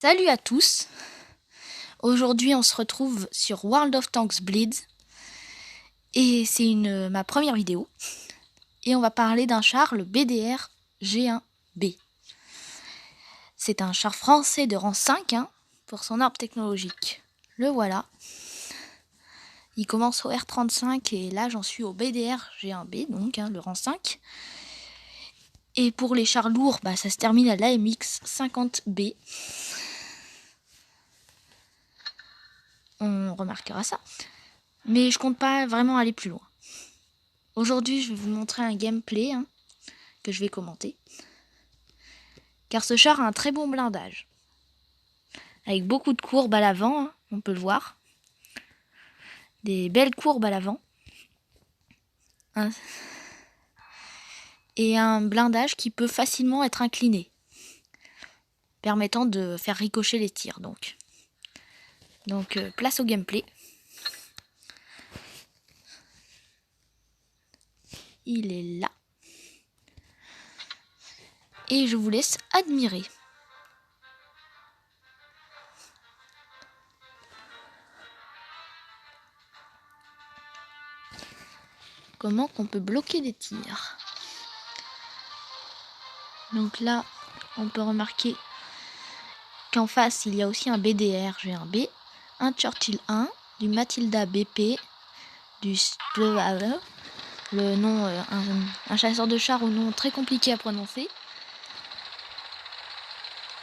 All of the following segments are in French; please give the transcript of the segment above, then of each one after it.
Salut à tous. Aujourd'hui on se retrouve sur World of Tanks Bleed et c'est ma première vidéo et on va parler d'un char, le BDR G1B. C'est un char français de rang 5 pour son arbre technologique. Le voilà. Il commence au R35 et là j'en suis au BDR G1B, donc le rang 5. Et pour les chars lourds, ça se termine à l'AMX 50B. On remarquera ça. Mais je compte pas vraiment aller plus loin. Aujourd'hui, je vais vous montrer un gameplay que je vais commenter. Car ce char a un très bon blindage. Avec beaucoup de courbes à l'avant, on peut le voir. Des belles courbes à l'avant. Et un blindage qui peut facilement être incliné. Permettant de faire ricocher les tirs. Donc place au gameplay. Il est là. Et je vous laisse admirer. Comment qu'on peut bloquer des tirs. Donc là, on peut remarquer qu'en face, il y a aussi un BDR G1B, un Churchill 1, du Matilda BP, du Spöhler, le nom, un chasseur de chars au nom très compliqué à prononcer,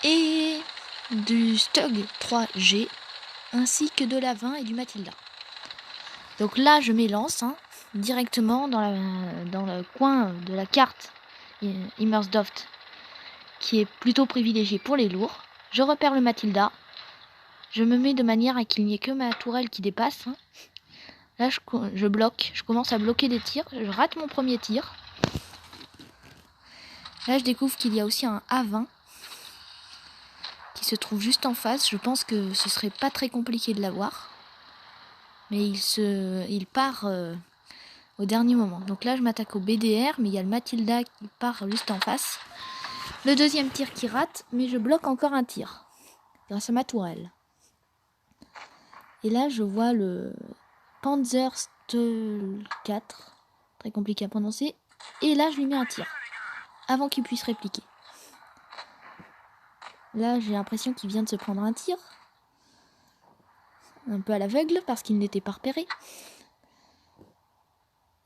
et du Stug 3G, ainsi que de la 20 et du Matilda. Donc là, je m'élance directement dans le coin de la carte Immersdoft, qui est plutôt privilégié pour les lourds. Je repère le Matilda. Je me mets de manière à qu'il n'y ait que ma tourelle qui dépasse. Là, je bloque. Je commence à bloquer des tirs. Je rate mon premier tir. Là, je découvre qu'il y a aussi un A20 qui se trouve juste en face. Je pense que ce serait pas très compliqué de l'avoir. Mais il part au dernier moment. Donc là, je m'attaque au BDR, mais il y a le Matilda qui part juste en face. Le deuxième tir qui rate, mais je bloque encore un tir grâce à ma tourelle. Et là, je vois le Panzer Steel 4, très compliqué à prononcer. Et là, je lui mets un tir avant qu'il puisse répliquer. Là, j'ai l'impression qu'il vient de se prendre un tir. Un peu à l'aveugle parce qu'il n'était pas repéré.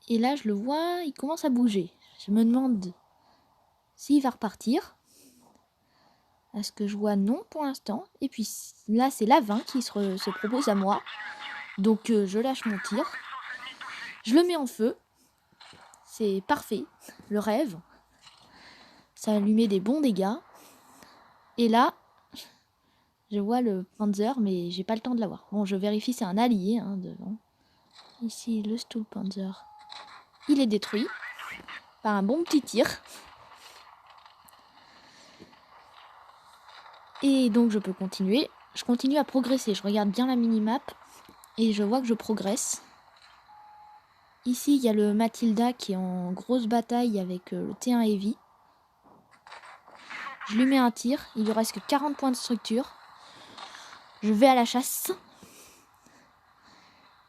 Et là, je le vois, il commence à bouger. Je me demande s'il va repartir. À ce que je vois, non pour l'instant. Et puis là, c'est la 20 qui se propose à moi. Donc je lâche mon tir. Je le mets en feu. C'est parfait. Le rêve. Ça lui met des bons dégâts. Et là, je vois le Panzer, mais j'ai pas le temps de l'avoir. Bon, je vérifie, c'est un allié devant. Ici, le Stuhl Panzer. Il est détruit par un bon petit tir. Et donc, je peux continuer. Je continue à progresser. Je regarde bien la minimap et je vois que je progresse. Ici, il y a le Matilda qui est en grosse bataille avec le T1 Heavy. Je lui mets un tir. Il lui reste que 40 points de structure. Je vais à la chasse.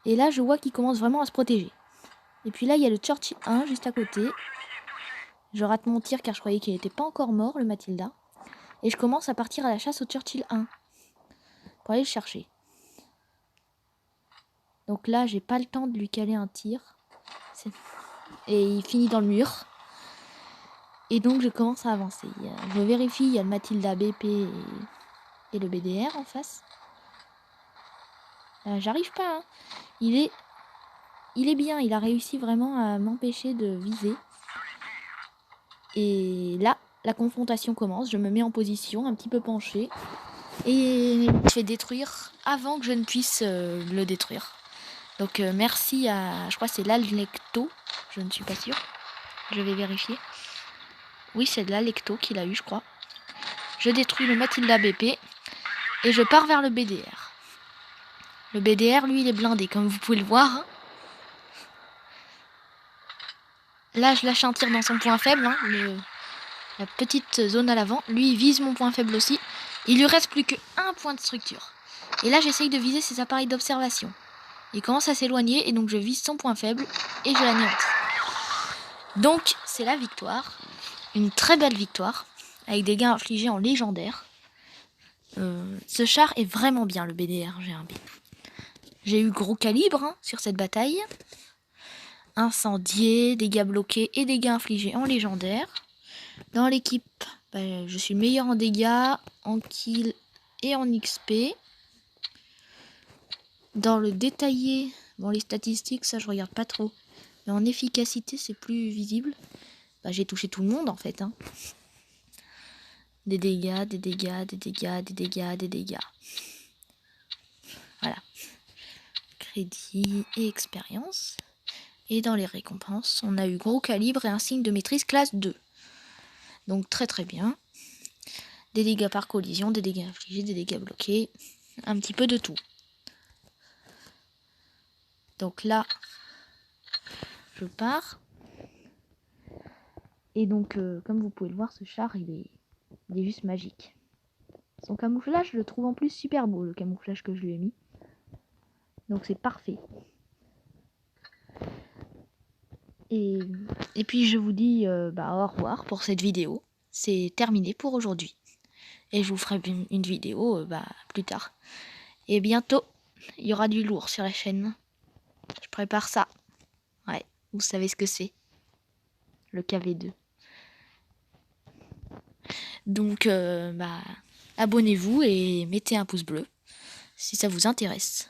Et là, je vois qu'il commence vraiment à se protéger. Et puis là, il y a le Churchill 1 juste à côté. Je rate mon tir car je croyais qu'il n'était pas encore mort, le Matilda. Et je commence à partir à la chasse au Churchill 1 pour aller le chercher. Donc là, j'ai pas le temps de lui caler un tir. Et il finit dans le mur. Et donc, je commence à avancer. Je vérifie, il y a le Matilda BP et le BDR en face. J'arrive pas. Il est bien. Il a réussi vraiment à m'empêcher de viser. Et là, la confrontation commence. Je me mets en position, un petit peu penchée. Et je fais détruire avant que je ne puisse le détruire. Donc merci à... Je crois que c'est l'Alecto. Je ne suis pas sûre. Je vais vérifier. Oui, c'est de l'Alecto qu'il a eu, je crois. Je détruis le Matilda BP. Et je pars vers le BDR. Le BDR, lui, il est blindé, comme vous pouvez le voir. Là, je lâche un tir dans son point faible. La petite zone à l'avant. Lui, il vise mon point faible aussi. Il lui reste plus que 1 point de structure. Et là, j'essaye de viser ses appareils d'observation. Il commence à s'éloigner et donc je vise son point faible et je l'anéantis. Donc, c'est la victoire. Une très belle victoire avec des gains infligés en légendaire. Ce char est vraiment bien, le BDR G1B. J'ai eu gros calibre sur cette bataille. Incendié, dégâts bloqués et dégâts infligés en légendaire. Dans l'équipe, je suis le meilleur en dégâts, en kill et en XP. Dans le détaillé, bon les statistiques, ça je regarde pas trop. Mais en efficacité, c'est plus visible. J'ai touché tout le monde en fait. Des dégâts, des dégâts, des dégâts, des dégâts, des dégâts. Voilà. Crédit et expérience. Et dans les récompenses, on a eu gros calibre et un signe de maîtrise classe 2. Donc très très bien. Des dégâts par collision, des dégâts infligés, des dégâts bloqués. Un petit peu de tout. Donc là, je pars. Et donc, comme vous pouvez le voir, ce char, il est juste magique. Son camouflage, je le trouve en plus super beau, le camouflage que je lui ai mis. Donc c'est parfait. Et puis je vous dis au revoir pour cette vidéo. C'est terminé pour aujourd'hui. Et je vous ferai une vidéo plus tard. Et bientôt, il y aura du lourd sur la chaîne. Je prépare ça. Ouais, vous savez ce que c'est. Le KV2. Donc, abonnez-vous et mettez un pouce bleu si ça vous intéresse.